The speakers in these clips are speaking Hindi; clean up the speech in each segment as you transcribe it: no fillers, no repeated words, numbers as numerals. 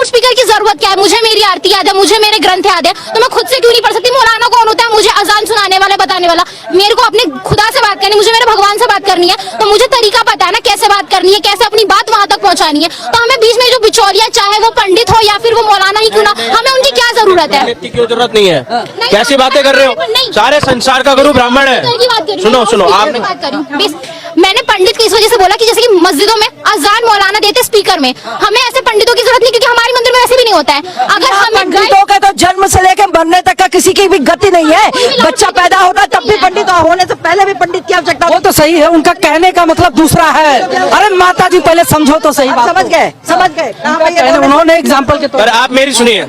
स्पीकर की जरूरत क्या है? मुझे मेरी आरती याद है, मुझे मेरे ग्रंथ याद है, तो मैं खुद से क्यों नहीं पढ़ सकती? मौलाना कौन होता है मुझे अजान सुनाने वाला, बताने वाला? मेरे को अपने खुदा से बात करनी, मुझे मेरे भगवान से बात करनी है, तो मुझे तरीका पता है ना कैसे बात करनी है, कैसे अपनी बात वहां तक पहुंचानी है। तो हमें बीच में जो बिचौलिया, चाहे वो पंडित हो या फिर वो मौलाना ही क्यों ना, हमें उनकी क्या जरूरत है? क्यों जरूरत नहीं है? कैसी बातें कर रहे हो? सारे संसार का गुरु ब्राह्मण है। सुनो सुनो, आपने मैंने पंडित को इस वजह से बोला कि जैसे कि मस्जिदों में अजान मौलाना देते स्पीकर में, हमें ऐसे पंडितों की जरूरत नहीं, क्योंकि हमारे मंदिर में ऐसे भी नहीं होता है। अगर हमें पंडितों का तो जन्म से लेकर मरने तक का किसी की भी गति नहीं है। बच्चा पैदा होता है तब भी पंडित, होने से पहले भी पंडित की आवश्यकता। वो तो सही है, उनका कहने का मतलब दूसरा है। अरे माता जी पहले समझो तो सही बात। समझ गए। उन्होंने एग्जाम्पल के तौर। आप मेरी सुनिए,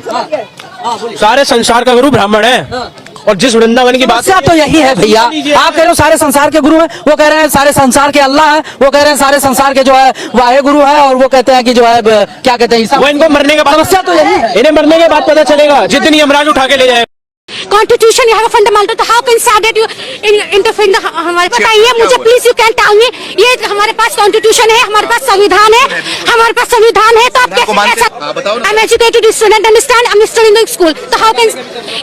सारे संसार का गुरु ब्राह्मण है, और जिस वृंदावन की बात तो यही है भैया, आप कह रहे हो सारे संसार के गुरु हैं, वो कह रहे हैं सारे संसार के अल्लाह है, वो कह रहे हैं सारे संसार के जो है वाहे गुरु है, और वो कहते हैं कि जो है क्या कहते हैं, वो इनको मरने के बाद, समस्या तो यही है, इन्हें मरने के बाद पता चलेगा, जितनी यमराज उठा के ले जाए। Constitution, you have a fundamental, तो how can say that you interfere in the हमारे बताइए मुझे please, you can tell me. ये हमारे पास कॉन्स्टिट्यूशन है, हमारे पास संविधान है, हमारे पास संविधान है, तो आप कैसे? आई am educated student, understand, I am studying in school, तो हाउ कैन?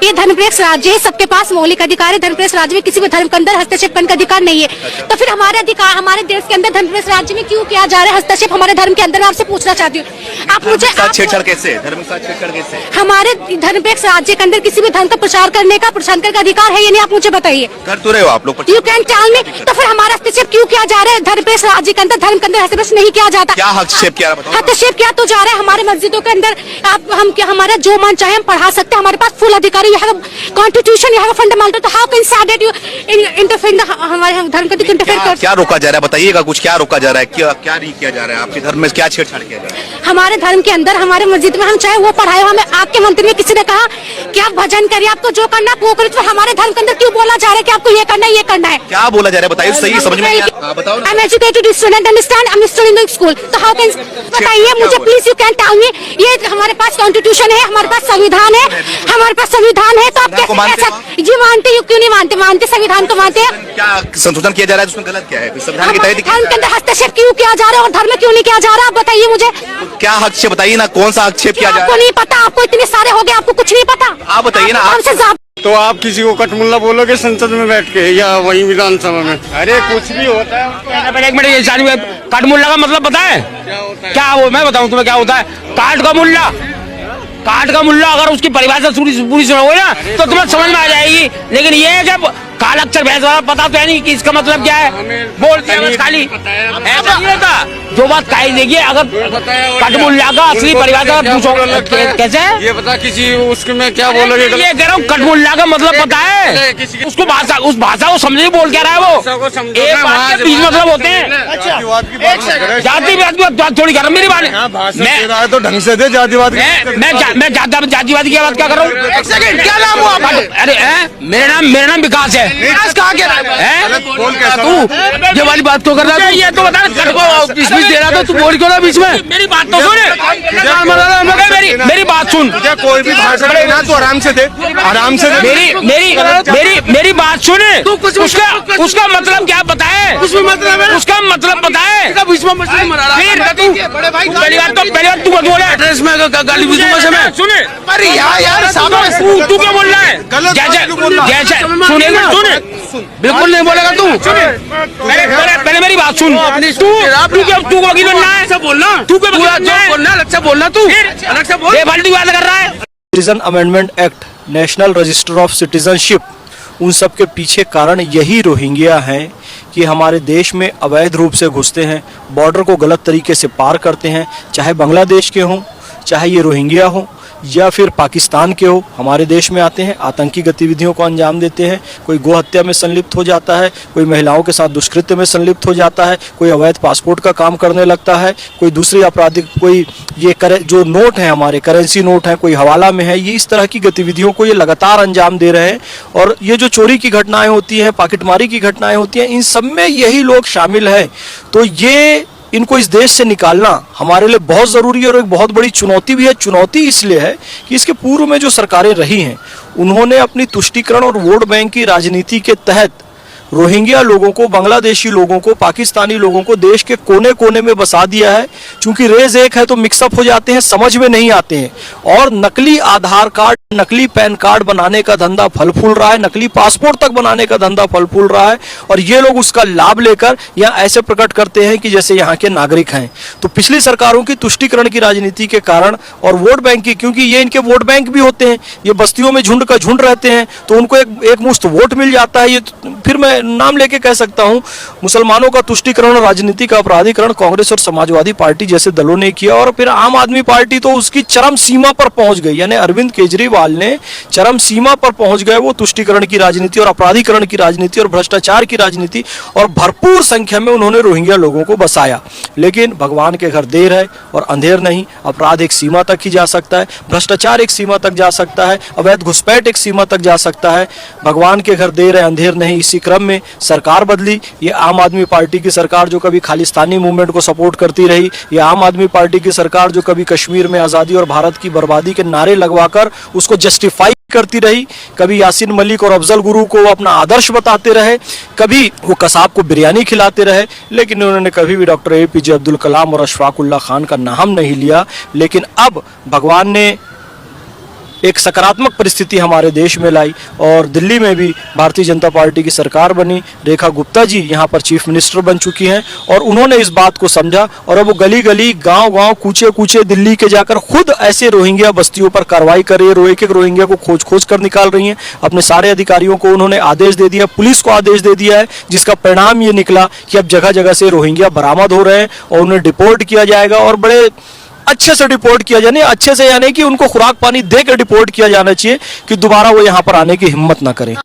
ये धर्मनिरपेक्ष राज्य है, सबके पास मौलिक अधिकार है। धर्मनिरपेक्ष राज्य में किसी भी धर्म के अंदर हस्तक्षेप करने का अधिकार नहीं है, तो फिर हमारे अधिकार, हमारे देश के अंदर धर्मनिरपेक्ष राज्य में क्यों किया जा रहा है हस्तक्षेप हमारे धर्म के अंदर? मैं आपसे पूछना चाहती हूँ, आप मुझे छेड़छाड़ कैसे, धर्म के साथ छेड़छाड़ कैसे? हमारे धर्मनिरपेक्ष राज्य के अंदर किसी भी धर्म का प्रचार करने का, प्रचार का अधिकार है, ये नहीं आप मुझे बताइए। कर तो रहे हो आप लोग, यू कैन टेल मी, तो फिर हमारा हस्तक्षेप क्यों किया जा रहा है? धर्मनिरपेक्ष राज्य के अंदर धर्म के अंदर हस्तक्षेप नहीं किया जाता। क्या हस्तक्षेप किया? हस्तक्षेप किया तो जा रहा है हमारे मस्जिदों के अंदर। आप हम क्या, हमारा जो मन चाहे हम पढ़ा सकते हैं, हमारे पास फुल अधिकार है। You have constitution, you have fundamental, तो how can say that you interfere in हमारे धर्म को इंटरफेयर कर? क्या रोका जा रहा है बताइएगा, कुछ क्या रोका जा रहा है, क्या नहीं किया जा रहा है? आपके धर्म में क्या छेड़छाड़ किया जा रहा है? हमारे धर्म के अंदर, हमारे मस्जिद में हम चाहे वो पढ़ाए, हमें आपके मंदिर में किसी ने कहा कि आप भजन करिए, आपको जो करना वो करिए, तो हमारे धर्म के अंदर क्यों बोला जा रहा है कि आपको ये करना है, ये करना है? क्या बोला जा रहा है बताइए, सही समझ में नहीं आया। बताओ ना। I am educated student, understand, I am studying in school, तो हाउ कैन? बताइए मुझे please, you can tell me. ये हमारे पास कॉन्स्टिट्यूशन है, हमारे पास संविधान है, हमारे पास संविधान है, तो आप कैसे जी मानते? यू क्यों नहीं मानते? मानते, संविधान को मानते हैं। क्या संशोधन किया जा रहा है, उसमें गलत क्या है? संविधान के तहत धर्म के अंदर हस्तक्षेप क्यों किया जा रहा है और धर्म में क्यों नहीं किया जा रहा? आप बताइए मुझे, क्या हस्तक्षेप बताइए ना, कौन सा हस्तक्षेप किया जा रहा है? आपको नहीं पता? आपको इतने सारे हो गए, आपको कुछ नहीं पता? आप बताइए ना। हमसे तो आप किसी को कटमुल्ला बोलोगे संसद में बैठ के या वही विधानसभा में? अरे कुछ भी होता है। एक मिनट, कटमुल्ला का मतलब पता है क्या? वो मैं बताऊं तुम्हें क्या होता है? काट का मुल्ला, काट का मुल्ला अगर उसकी परिभाषा पूरी सुनोगे ना तो तुम्हें समझ में आ जाएगी। लेकिन ये है कि काला अक्षर भैंस वाला पता तो है नहीं कि इसका मतलब क्या है, बोलते हैं बस खाली। ऐसा नहीं रहता, जो बात कही देगी, अगर कटमुल्ला का असली परिभाषा पूछो कैसे? ये पता किसी उसमें क्या बोलोगे? ये कह रहा हूँ, कटमुल्ला का मतलब पता है उसको, भाषा, उस भाषा को समझे बोल क्या रहा है वो। एक बात के 20 मतलब होते हैं। जातिवाद थोड़ी कर रहा, मेरी बात तो ढंग से दे जातिवाद। मैं जातिवादी की बात क्या कर रहा हूँ? एक सेकंड, क्या नाम हुआ? अरे मेरा नाम विकास है। विकास कहाँ के तू ये वाली बात तो कर रहा है? ये तो बता, बीच दे रहा था, तू बोल क्यों रहा बीच में? मेरी बात तो सुन, मेरी बात सुन। कोई भी भाषण देना तो आराम से दे, आराम से दे। मेरी बात सुन। उसका मतलब क्या पता है? उसका मतलब पता है? पहली बार तू मत बोले, एड्रेस में गाली बुझूंगा से मैं। सुने, अरे यार तू क्या बोल रहा है? जैसे सुनेगा, सुन, बिल्कुल नहीं बोलेगा तू। पहले मेरी बात सुन। तू वकील बनना है, अच्छा बोलना। तू क्या बोलना, अच्छा बोलना। तू अलग से बोल, फालतू बात कर रहा है। Citizen amendment act, national register of citizenship, उन सब के पीछे कारण यही रोहिंग्या हैं कि हमारे देश में अवैध रूप से घुसते हैं, बॉर्डर को गलत तरीके से पार करते हैं, चाहे बांग्लादेश के हों, चाहे ये रोहिंग्या हों या फिर पाकिस्तान के हो, हमारे देश में आते हैं, आतंकी गतिविधियों को अंजाम देते हैं। कोई गो हत्या में संलिप्त हो जाता है, कोई महिलाओं के साथ दुष्कृत्य में संलिप्त हो जाता है, कोई अवैध पासपोर्ट का काम करने लगता है, कोई दूसरी आपराधिक, कोई ये जो नोट हैं हमारे करेंसी नोट हैं, कोई हवाला में है, ये इस तरह की गतिविधियों को ये लगातार अंजाम दे रहे हैं। और ये जो चोरी की घटनाएं होती हैं, पॉकेटमारी की घटनाएं होती हैं, इन सब में यही लोग शामिल हैं। तो ये इनको इस देश से निकालना हमारे लिए बहुत ज़रूरी है और एक बहुत बड़ी चुनौती भी है। चुनौती इसलिए है कि इसके पूर्व में जो सरकारें रही हैं, उन्होंने अपनी तुष्टीकरण और वोट बैंक की राजनीति के तहत रोहिंग्या लोगों को, बांग्लादेशी लोगों को, पाकिस्तानी लोगों को देश के कोने कोने में बसा दिया है। चूंकि रेज एक है तो मिक्सअप हो जाते हैं, समझ में नहीं आते हैं। और नकली आधार कार्ड, नकली पैन कार्ड बनाने का धंधा फल फूल रहा है, नकली पासपोर्ट तक बनाने का धंधा फल फूल रहा है। और ये लोग उसका लाभ लेकर यहाँ ऐसे प्रकट करते हैं कि जैसे यहाँ के नागरिक हैं। तो पिछली सरकारों की तुष्टीकरण की राजनीति के कारण और वोट बैंक की, क्योंकि ये इनके वोट बैंक भी होते हैं, ये बस्तियों में झुंड का झुंड रहते हैं, तो उनको एक मुश्त वोट मिल जाता है। ये फिर मैं नाम लेके कह सकता हूं, मुसलमानों का तुष्टीकरण और राजनीति का अपराधीकरण कांग्रेस और समाजवादी पार्टी जैसे दलों ने किया। और फिर आम आदमी पार्टी तो उसकी चरम सीमा पर पहुंच गई, यानी अरविंद केजरीवाल ने चरम सीमा पर पहुंच गए। वो तुष्टीकरण की राजनीति और अपराधीकरण की राजनीति और भ्रष्टाचार की राजनीति, और भरपूर संख्या में उन्होंने रोहिंग्या लोगों को बसाया। लेकिन भगवान के घर देर है और अंधेर नहीं। अपराध एक सीमा तक ही जा सकता है, भ्रष्टाचार एक सीमा तक जा सकता है, अवैध घुसपैठ एक सीमा तक जा सकता है। भगवान के घर देर है, अंधेर नहीं। इसी क्रम में सरकार बदली। ये आम आदमी पार्टी की सरकार जो कभी खालिस्तानी मूवमेंट को सपोर्ट करती रही, ये आम आदमी पार्टी की सरकार जो कभी कश्मीर में आज़ादी और भारत की बर्बादी के नारे लगवाकर उसको जस्टिफाई करती रही, कभी यासीन मलिक और अफजल गुरु को अपना आदर्श बताते रहे, कभी वो कसाब को बिरयानी खिलाते रहे, लेकिन उन्होंने कभी भी डॉक्टर APJ अब्दुल कलाम और अशफाक उल्लाह खान का नाम नहीं लिया। लेकिन अब भगवान ने एक सकारात्मक परिस्थिति हमारे देश में लाई और दिल्ली में भी भारतीय जनता पार्टी की सरकार बनी। रेखा गुप्ता जी यहाँ पर चीफ मिनिस्टर बन चुकी हैं और उन्होंने इस बात को समझा और अब वो गली गली, गांव गांव, कूचे कूचे दिल्ली के जाकर खुद ऐसे रोहिंग्या बस्तियों पर कार्रवाई कर रही है। एक एक रोहिंग्या को खोज खोज कर निकाल रही हैं। अपने सारे अधिकारियों को उन्होंने आदेश दे दिया, पुलिस को आदेश दे दिया है, जिसका परिणाम ये निकला कि अब जगह जगह से रोहिंग्या बरामद हो रहे हैं और उन्हें डिपोर्ट किया जाएगा। और बड़े अच्छे से डिपोर्ट किया जाए, अच्छे से यानी कि उनको खुराक पानी देकर डिपोर्ट किया जाना चाहिए कि दोबारा वो यहाँ पर आने की हिम्मत ना करें।